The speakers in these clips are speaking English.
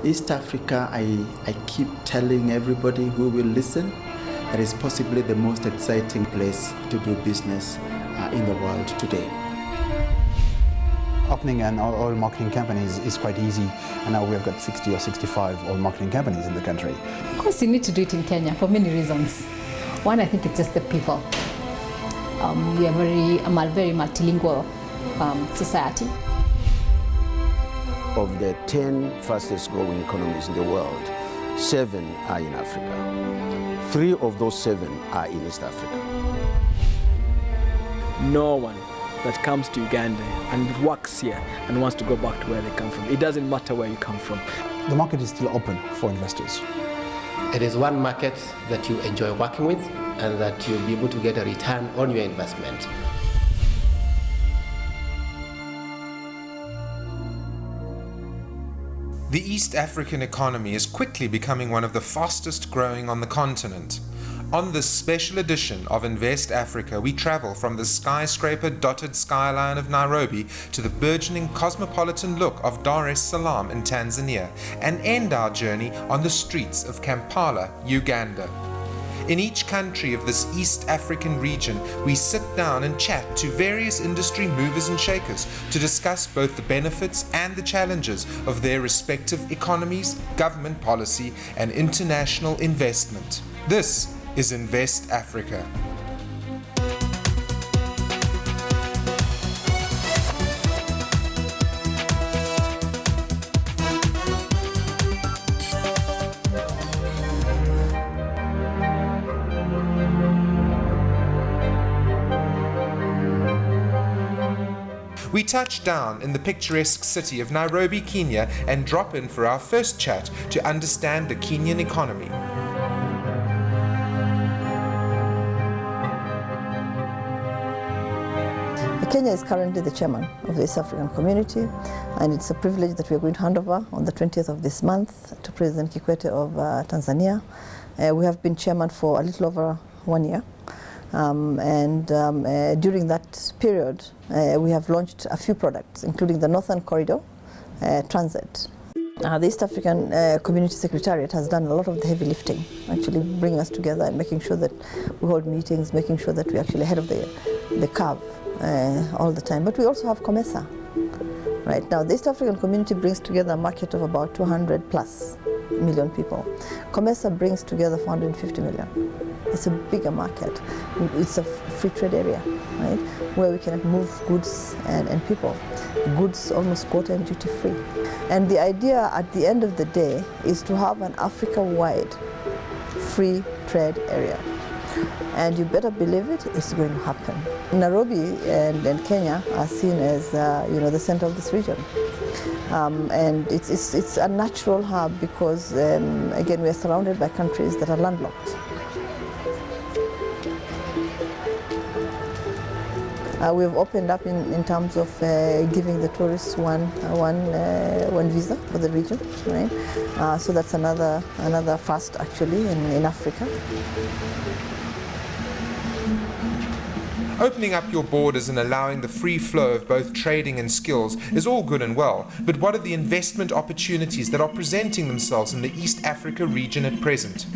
East Africa, I keep telling everybody who will listen, that is possibly the most exciting place to do business in the world today. Opening an oil marketing company is quite easy, and now we've got 60 or 65 oil marketing companies in the country. Of course, you need to do it in Kenya for many reasons. One, I think it's just the people. We are a very multilingual society. Of the 10 fastest growing economies in the world, 7 are in Africa. 3 of those 7 are in East Africa. No one that comes to Uganda and works here and wants to go back to where they come from. It doesn't matter where you come from. The market is still open for investors. It is one market that you enjoy working with and that you'll be able to get a return on your investment. The East African economy is quickly becoming one of the fastest growing on the continent. On this special edition of Invest Africa, we travel from the skyscraper-dotted skyline of Nairobi to the burgeoning cosmopolitan look of Dar es Salaam in Tanzania, and end our journey on the streets of Kampala, Uganda. In each country of this East African region, we sit down and chat to various industry movers and shakers to discuss both the benefits and the challenges of their respective economies, government policy, and international investment. This is Invest Africa. We touch down in the picturesque city of Nairobi, Kenya, and drop in for our first chat to understand the Kenyan economy. Kenya is currently the chairman of the East African Community, and it's a privilege that we are going to hand over on the 20th of this month to President Kikwete of Tanzania. We have been chairman for a little over 1 year. During that period, we have launched a few products, including the Northern Corridor Transit. The East African Community Secretariat has done a lot of the heavy lifting, actually bringing us together and making sure that we hold meetings, making sure that we're actually ahead of the curve all the time. But we also have COMESA. Right now, the East African Community brings together a market of about 200 plus million people. COMESA brings together 450 million. It's a bigger market. It's a free trade area, right, where we can move goods and people. Goods almost quota and duty free. And the idea at the end of the day is to have an Africa-wide free trade area. And you better believe it, it's going to happen. Nairobi and Kenya are seen as the center of this region. And it's a natural hub because, again, we are surrounded by countries that are landlocked. We've opened up in terms of giving the tourists one visa for the region, right? So that's another first actually in Africa. Opening up your borders and allowing the free flow of both trading and skills is all good and well, but what are the investment opportunities that are presenting themselves in the East Africa region at present?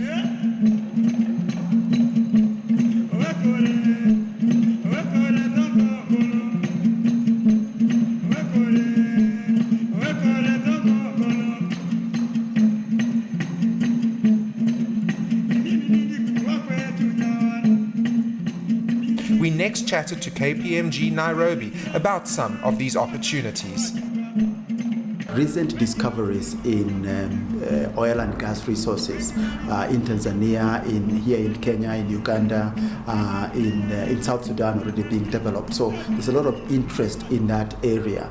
We next chatted to KPMG Nairobi about some of these opportunities. Recent discoveries in oil and gas resources in Tanzania, here in Kenya, in Uganda, in South Sudan already being developed. So there's a lot of interest in that area.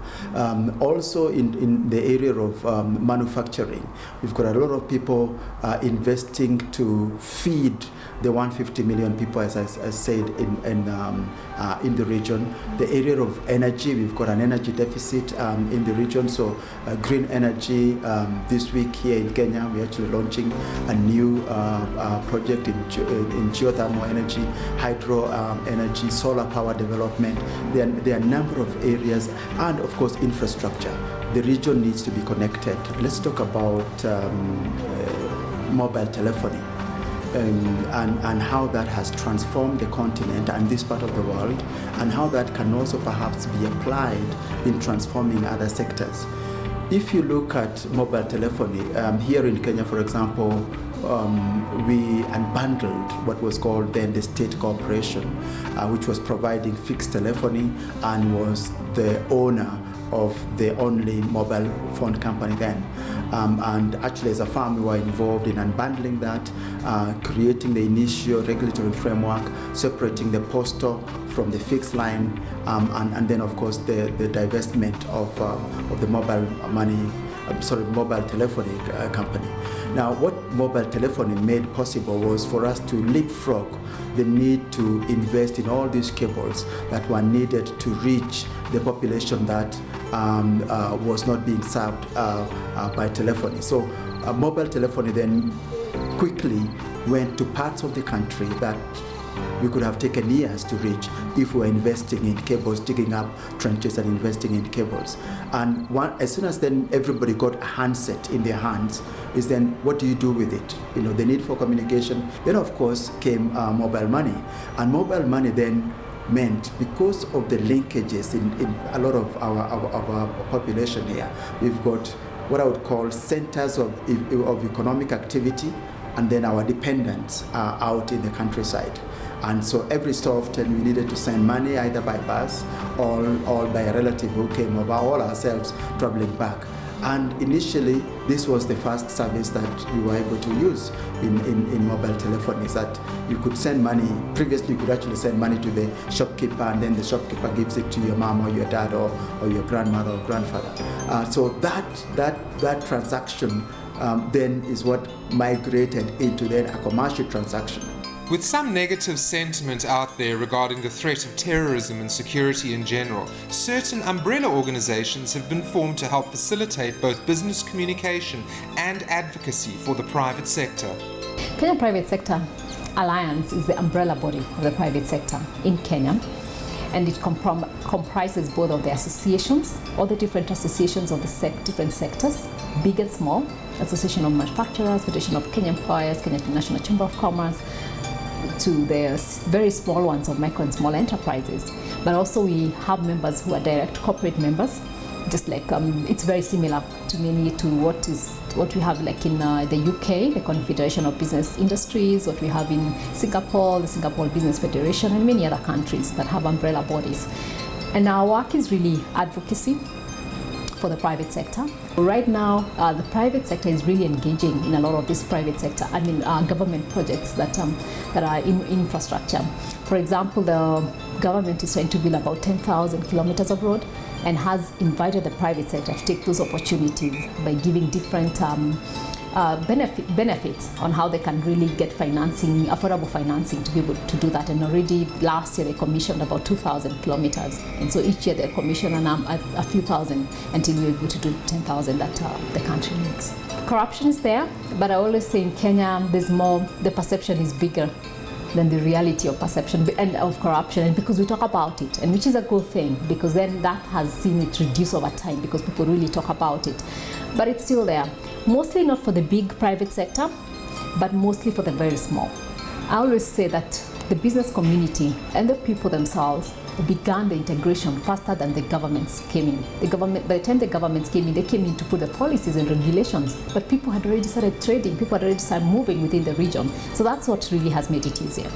Also in the area of manufacturing, we've got a lot of people investing to feed the 150 million people, as I said, in the region. The area of energy, we've got an energy deficit in the region, so green energy. This week here in Kenya, we're actually launching a new project in geothermal energy, hydro energy, solar power development. There are a number of areas, and of course infrastructure. The region needs to be connected. Let's talk about mobile telephony. And how that has transformed the continent and this part of the world, and how that can also perhaps be applied in transforming other sectors. If you look at mobile telephony, here in Kenya, for example, we unbundled what was called then the state corporation, which was providing fixed telephony and was the owner of the only mobile phone company then. And actually as a firm we were involved in unbundling that, creating the initial regulatory framework, separating the postal from the fixed line, and then of course the divestment of the mobile telephony company. Now what mobile telephony made possible was for us to leapfrog the need to invest in all these cables that were needed to reach the population that was not being served by telephony. So mobile telephony then quickly went to parts of the country that we could have taken years to reach if we were investing in cables, digging up trenches and investing in cables. And as soon as then everybody got a handset in their hands, is then what do you do with it? The need for communication. Then of course came mobile money. And mobile money then meant, because of the linkages in a lot of our population here, we've got what I would call centers of economic activity, and then our dependents are out in the countryside. And so every so often we needed to send money either by bus or by a relative who came over, or ourselves traveling back. And initially, this was the first service that we were able to use in mobile telephony, is that you could send money. Previously, you could actually send money to the shopkeeper, and then the shopkeeper gives it to your mom or your dad or your grandmother or grandfather. So that transaction then is what migrated into then a commercial transaction. With some negative sentiment out there regarding the threat of terrorism and security in general, certain umbrella organizations have been formed to help facilitate both business communication and advocacy for the private sector. Kenya Private Sector Alliance is the umbrella body of the private sector in Kenya, and it comprises both of the associations, all the different associations of the different sectors, big and small, Association of Manufacturers, Federation of Kenya Employers, Kenya International Chamber of Commerce, to the very small ones of micro and small enterprises. But also we have members who are direct corporate members, just like it's very similar to what we have like in the UK, the Confederation of Business Industries, what we have in Singapore, the Singapore Business Federation, and many other countries that have umbrella bodies. And our work is really advocacy for the private sector. Right now, the private sector is really engaging in a lot of this private sector, government projects that are in infrastructure. For example, the government is trying to build about 10,000 kilometers of road, and has invited the private sector to take those opportunities by giving different benefits on how they can really get financing, affordable financing, to be able to do that. And already last year they commissioned about 2,000 kilometers, and so each year they commission a few thousand until we're able to do 10,000 that the country needs. Corruption is there, but I always say in Kenya there's more, the perception is bigger than the reality of perception and of corruption, and because we talk about it, and which is a good thing, because then that has seen it reduce over time because people really talk about it. But it's still there, mostly not for the big private sector, but mostly for the very small. I always say that the business community and the people themselves began the integration faster than the governments came in. By the time the governments came in, they came in to put the policies and regulations, but people had already started trading, people had already started moving within the region. So that's what really has made it easier.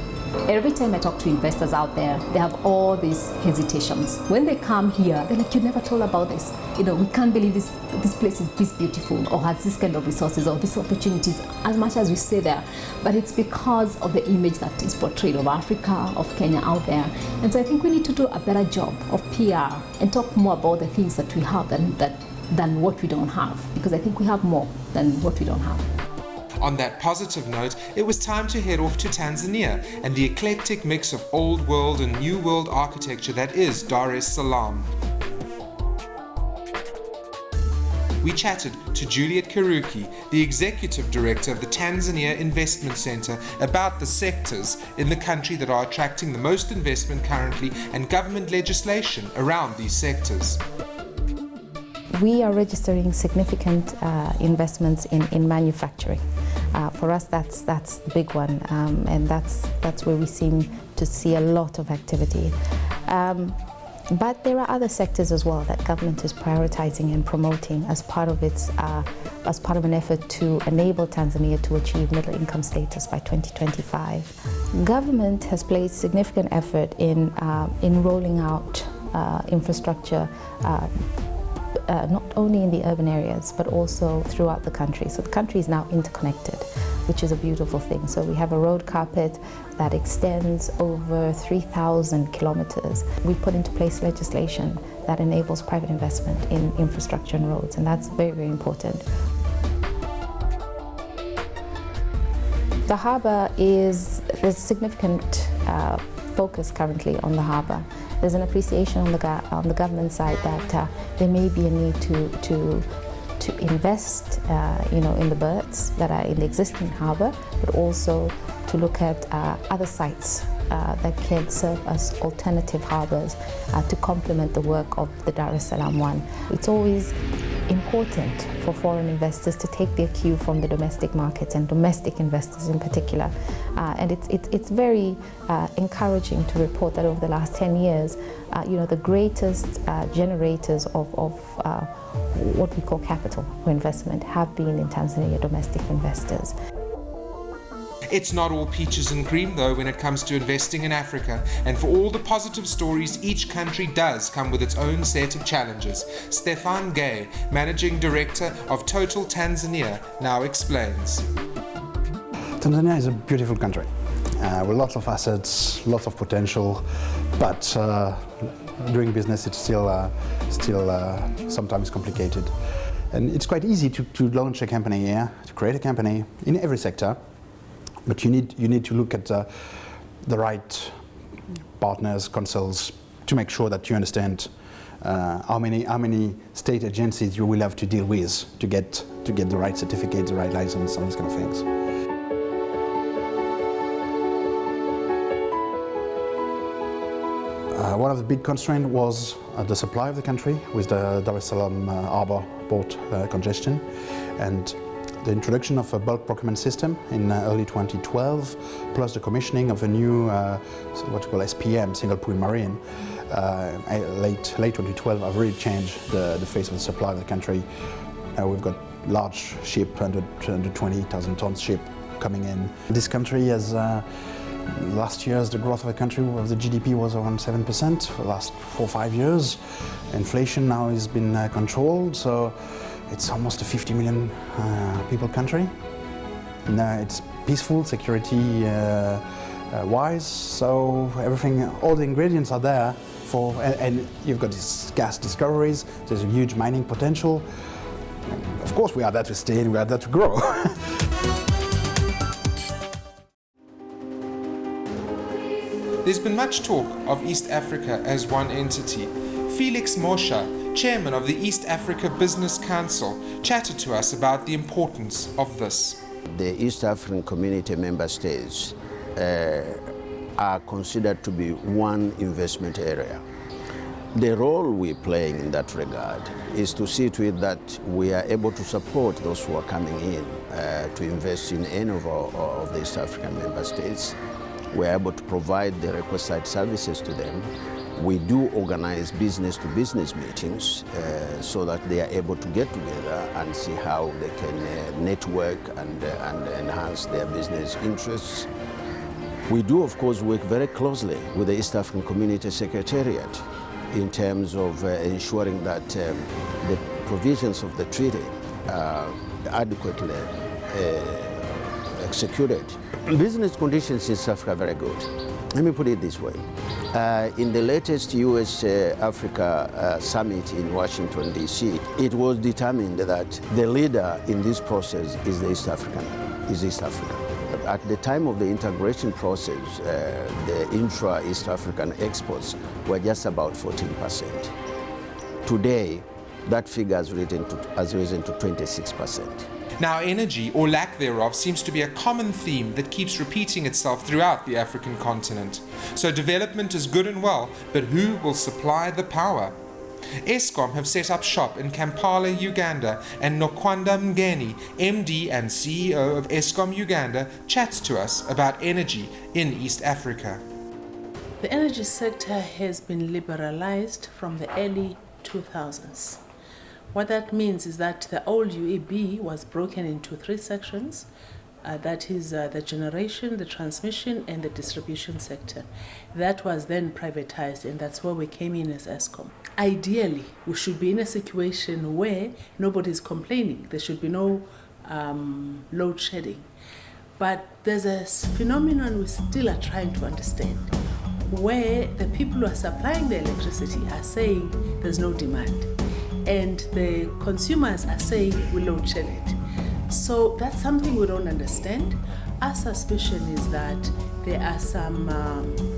Every time I talk to investors out there, they have all these hesitations. When they come here, they're like, you never told about this. We can't believe this place is this beautiful, or has this kind of resources, or these opportunities, as much as we say there. But it's because of the image that is portrayed of Africa, of Kenya out there. And so I think we need to do a better job of PR and talk more about the things that we have than what we don't have, because I think we have more than what we don't have. On that positive note, it was time to head off to Tanzania and the eclectic mix of old world and new world architecture that is Dar es Salaam. we chatted to Juliet Karuki, the Executive Director of the Tanzania Investment Center, about the sectors in the country that are attracting the most investment currently and government legislation around these sectors. We are registering significant investments in manufacturing. For us, that's the big one, and that's where we seem to see a lot of activity. But there are other sectors as well that government is prioritizing and promoting as part of an effort to enable Tanzania to achieve middle income status by 2025. Government has placed significant effort in rolling out infrastructure. Not only in the urban areas, but also throughout the country. So the country is now interconnected, which is a beautiful thing. So we have a road carpet that extends over 3,000 kilometers. We've put into place legislation that enables private investment in infrastructure and roads, and that's very, very important. The harbour there's significant focus currently on the harbour. There's an appreciation on the government side that there may be a need to invest, in the berths that are in the existing harbour, but also to look at other sites that can serve as alternative harbours to complement the work of the Dar es Salaam one. It's always important for foreign investors to take their cue from the domestic markets and domestic investors in particular. And it's very encouraging to report that over the last 10 years, the greatest generators of what we call capital for investment have been in Tanzania domestic investors. It's not all peaches and cream, though, when it comes to investing in Africa, and for all the positive stories, each country does come with its own set of challenges. Stefan Gay, Managing Director of Total Tanzania, now explains. Tanzania is a beautiful country with lots of assets, lots of potential, but doing business it's still sometimes complicated. And it's quite easy to launch a company here, to create a company in every sector. But you need to look at the right partners, consuls, to make sure that you understand how many state agencies you will have to deal with to get the right certificate, the right license, all these kind of things. One of the big constraints was the supply of the country with the Dar es Salaam harbour port congestion, and the introduction of a bulk procurement system in early 2012, plus the commissioning of a new what we call SPM, single pool marine, late 2012, have really changed the face of the supply of the country. We've got large ship, 120,000 tons ship coming in. This country has, last year's the growth of the country of the GDP was around 7% for the last 4 or 5 years. Inflation now has been controlled, so it's almost a 50 million people country. And, it's peaceful, security wise, so everything, all the ingredients are there for, and you've got these gas discoveries, there's a huge mining potential. Of course we are there to stay and we are there to grow. There's been much talk of East Africa as one entity. Felix Mosha, chairman of the East Africa Business Council, chatted to us about the importance of this. The East African Community member states are considered to be one investment area. The role we're playing in that regard is to see to it that we are able to support those who are coming in to invest in any of the East African member states. We're able to provide the requisite services to them. We do organize business-to-business meetings so that they are able to get together and see how they can network and enhance their business interests. We do, of course, work very closely with the East African Community Secretariat in terms of ensuring that the provisions of the treaty are adequately executed. Business conditions in South Africa are very good. Let me put it this way. In the latest US-Africa summit in Washington, D.C., it was determined that the leader in this process is East Africa. At the time of the integration process, the intra-East African exports were just about 14%. Today, That figure has risen to 26%. Now, energy, or lack thereof, seems to be a common theme that keeps repeating itself throughout the African continent. So development is good and well, but who will supply the power? Eskom have set up shop in Kampala, Uganda, and Nokwanda Mgeni, MD and CEO of Eskom Uganda, chats to us about energy in East Africa. The energy sector has been liberalized from the early 2000s. What that means is that the old UEB was broken into 3 sections. That is the generation, the transmission, and the distribution sector. That was then privatized, and that's where we came in as Eskom. Ideally, we should be in a situation where nobody's complaining. There should be no load shedding. But there's a phenomenon we still are trying to understand, where the people who are supplying the electricity are saying there's no demand, and the consumers are saying we load shed it. So that's something we don't understand. Our suspicion is that there are some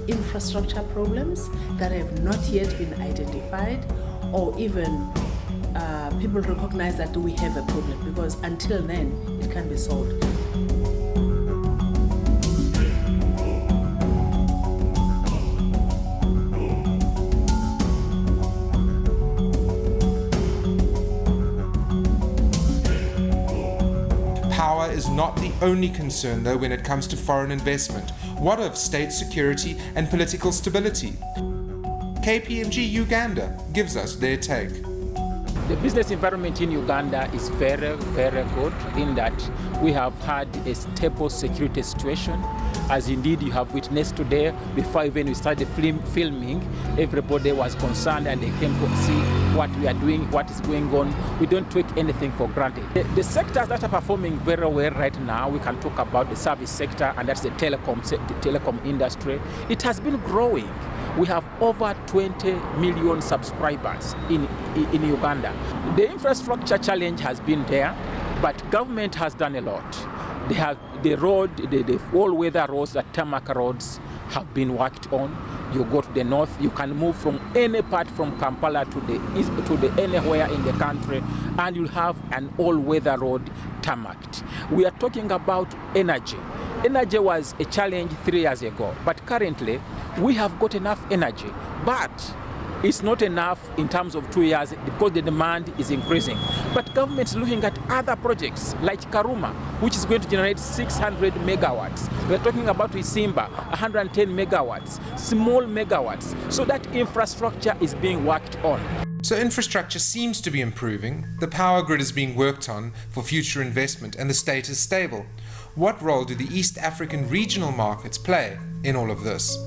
infrastructure problems that have not yet been identified, or even people recognize that we have a problem, because until then it can be solved. Power is not the only concern, though, when it comes to foreign investment. What of state security and political stability? KPMG Uganda gives us their take. The business environment in Uganda is very, very good in that we have had a stable security situation, as indeed you have witnessed today. Before even we started filming, everybody was concerned and they came to see what we are doing, what is going on. We don't take anything for granted. The sectors that are performing very well right now, we can talk about the service sector, and that's the telecom industry. It has been growing. We have over 20 million subscribers in Uganda. The infrastructure challenge has been there, but government has done a lot. They have the all-weather roads, the tarmac roads have been worked on. You go to the north, you can move from any part from Kampala to the east, anywhere in the country, and you'll have an all-weather road tarmacked. We are talking about energy. Energy was a challenge 3 years ago, but currently we have got enough energy, but it's not enough in terms of 2 years because the demand is increasing. But government is looking at other projects like Karuma, which is going to generate 600 megawatts. We're talking about Isimba, 110 megawatts, small megawatts. So that infrastructure is being worked on. So infrastructure seems to be improving, the power grid is being worked on for future investment, and the state is stable. What role do the East African regional markets play in all of this?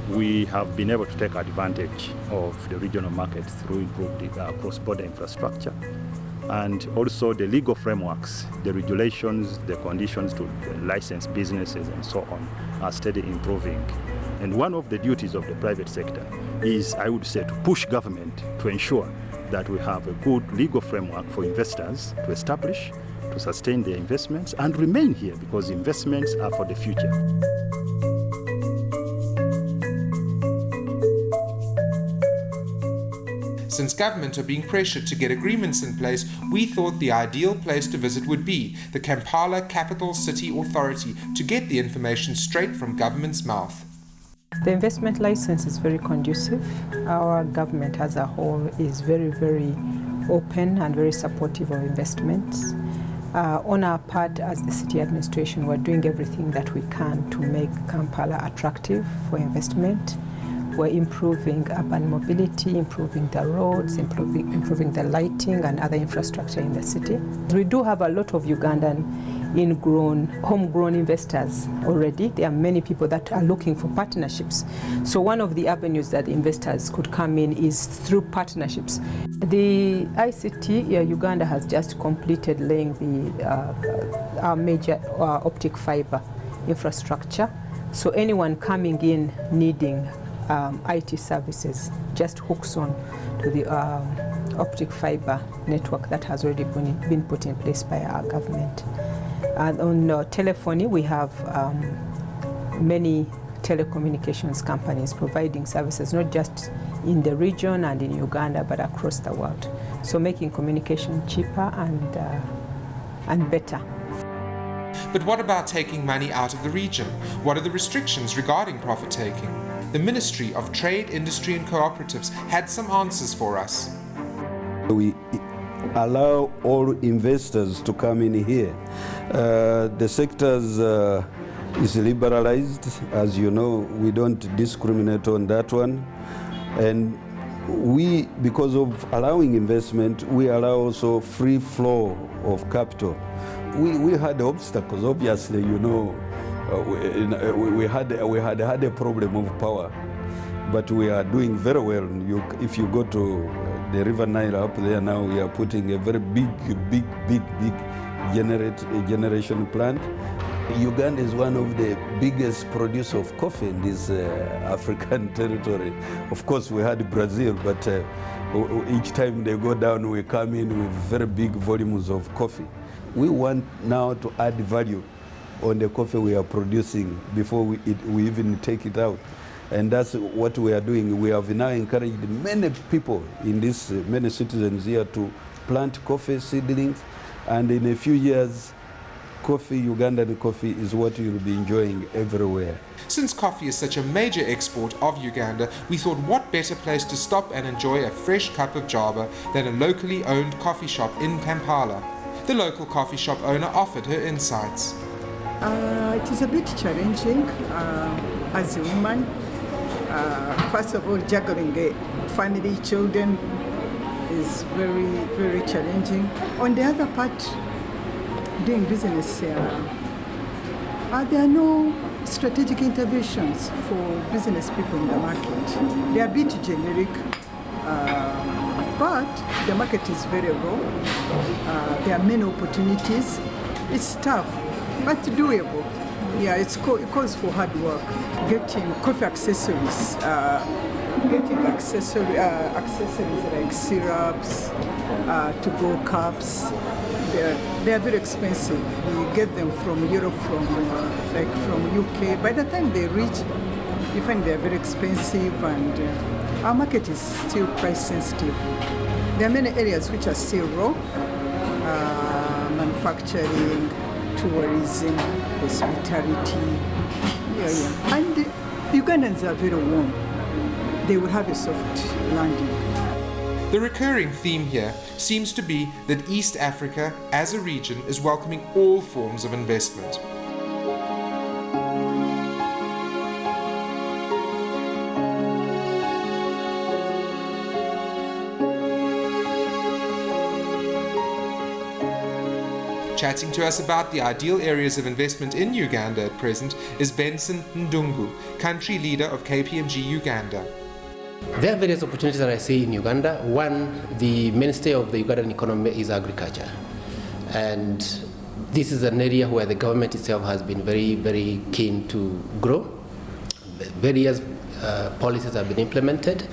We have been able to take advantage of the regional market through improved cross-border infrastructure, and also the legal frameworks, the regulations, the conditions to license businesses and so on are steadily improving. And one of the duties of the private sector is, I would say, to push government to ensure that we have a good legal framework for investors to establish, to sustain their investments and remain here, because investments are for the future. Since government are being pressured to get agreements in place, we thought the ideal place to visit would be the Kampala Capital City Authority to get the information straight from government's mouth. The investment license is very conducive. Our government as a whole is very, very open and very supportive of investments. On our part as the city administration, we're doing everything that we can to make Kampala attractive for investment. We're improving urban mobility, improving the roads, improving the lighting and other infrastructure in the city. We do have a lot of Ugandan homegrown investors already. There are many people that are looking for partnerships. So one of the avenues that investors could come in is through partnerships. The ICT, Uganda has just completed laying our major optic fiber infrastructure. So anyone coming in needing IT services just hooks on to the optic fiber network that has already been put in place by our government. And on telephony, we have many telecommunications companies providing services not just in the region and in Uganda but across the world. So making communication cheaper and better. But what about taking money out of the region? What are the restrictions regarding profit taking? The Ministry of Trade, Industry and Cooperatives had some answers for us. We allow all investors to come in here. The sectors is liberalized. As you know, we don't discriminate on that one. And we, because of allowing investment, we allow also free flow of capital. We had obstacles, obviously, you know. We had a problem of power, but we are doing very well. If you go to the River Nile up there now, we are putting a very big generation plant. Uganda is one of the biggest producers of coffee in this African territory. Of course, we had Brazil, but each time they go down, we come in with very big volumes of coffee. We want now to add value on the coffee we are producing before we even take it out. And that's what we are doing. We have now encouraged many people in this, many citizens here to plant coffee seedlings. And in a few years, Ugandan coffee is what you'll be enjoying everywhere. Since coffee is such a major export of Uganda, we thought what better place to stop and enjoy a fresh cup of java than a locally owned coffee shop in Kampala. The local coffee shop owner offered her insights. It is a bit challenging as a woman. First of all, juggling family, children is very, very challenging. On the other part, doing business, there are no strategic interventions for business people in the market. They are a bit generic, but the market is very raw. There are many opportunities. It's tough, but doable. Yeah, it calls for hard work. Getting coffee accessories, accessories like syrups, to-go cups. They are very expensive. We get them from Europe, from UK. By the time they reach, you find they are very expensive, and our market is still price sensitive. There are many areas which are still raw, manufacturing, tourism, hospitality. And Ugandans are very warm. They will have a soft landing. The recurring theme here seems to be that East Africa, as a region, is welcoming all forms of investment. Chatting to us about the ideal areas of investment in Uganda at present is Benson Ndungu, country leader of KPMG Uganda. There are various opportunities that I see in Uganda. One, the mainstay of the Ugandan economy is agriculture. And this is an area where the government itself has been very, very keen to grow. Various policies have been implemented.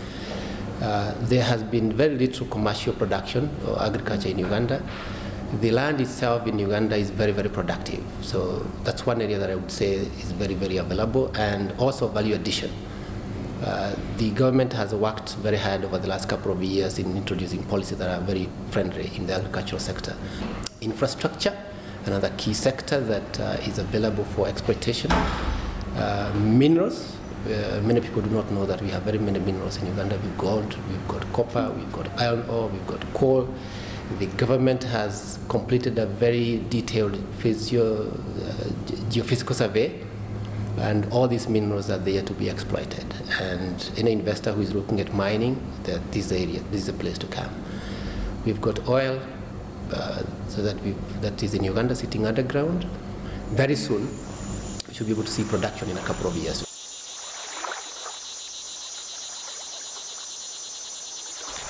There has been very little commercial production or agriculture in Uganda. The land itself in Uganda is very, very productive. So that's one area that I would say is very, very available, and also value addition. The government has worked very hard over the last couple of years in introducing policies that are very friendly in the agricultural sector. Infrastructure, another key sector that is available for exploitation. Minerals, many people do not know that we have very many minerals in Uganda. We've got copper, we've got iron ore, we've got coal. The government has completed a very detailed geophysical survey, and all these minerals are there to be exploited. And any investor who is looking at mining, this is a place to come. We've got oil, that is in Uganda, sitting underground. Very soon, we should be able to see production in a couple of years.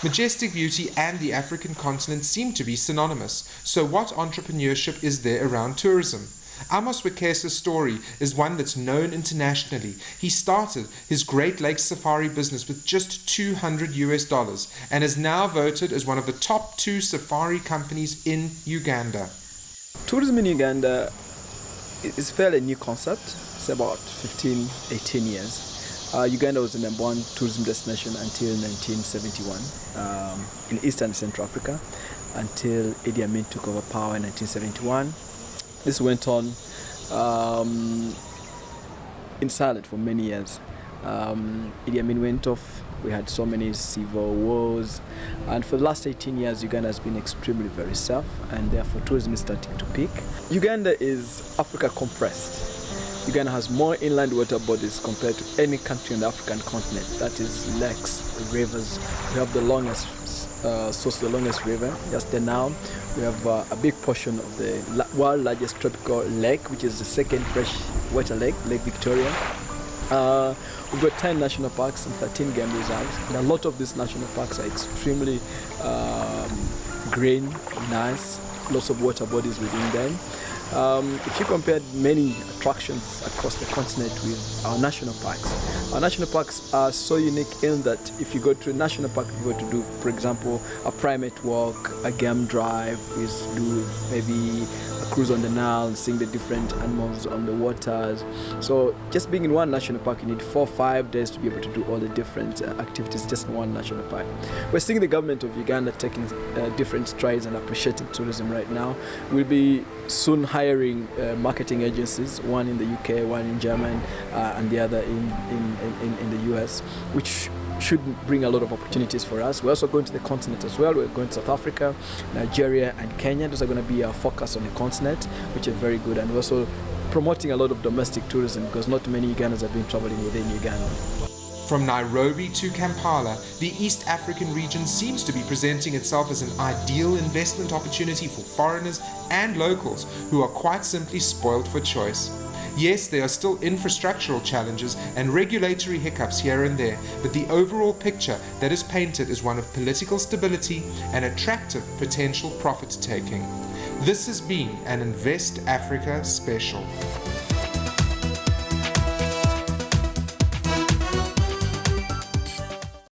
Majestic beauty and the African continent seem to be synonymous. So what entrepreneurship is there around tourism? Amos Wekesa's story is one that's known internationally. He started his Great Lakes safari business with just $200 and is now voted as one of the top 2 safari companies in Uganda. Tourism in Uganda is a fairly new concept. say about 15, 18 years. Uganda was the #1 tourism destination until 1971 in Eastern Central Africa, until Idi Amin took over power in 1971. This went on in silence for many years. Idi Amin went off, we had so many civil wars, and for the last 18 years Uganda has been extremely very safe, and therefore tourism is starting to peak. Uganda is Africa compressed. Uganda has more inland water bodies compared to any country on the African continent. That is lakes, rivers. We have the longest the longest river, just there now. We have a big portion of the world's largest tropical lake, which is the second freshwater lake, Lake Victoria. We've got 10 national parks and 13 game reserves, and a lot of these national parks are extremely green, nice, lots of water bodies within them. If you compare many attractions across the continent with our national parks are so unique in that if you go to a national park, you go to do, for example, a primate walk, a game drive, we do maybe a cruise on the Nile and seeing the different animals on the waters. So just being in one national park, you need 4 or 5 days to be able to do all the different activities just in one national park. We're seeing the government of Uganda taking different strides and appreciating tourism right now. We'll be soon hiring marketing agencies, one in the UK, one in Germany, and the other in the US, which should bring a lot of opportunities for us. We're also going to the continent as well. We're going to South Africa, Nigeria, and Kenya. Those are going to be our focus on the continent, which is very good. And we're also promoting a lot of domestic tourism because not many Ugandans have been traveling within Uganda. From Nairobi to Kampala, the East African region seems to be presenting itself as an ideal investment opportunity for foreigners and locals who are quite simply spoiled for choice. Yes, there are still infrastructural challenges and regulatory hiccups here and there, but the overall picture that is painted is one of political stability and attractive potential profit-taking. This has been an Invest Africa special.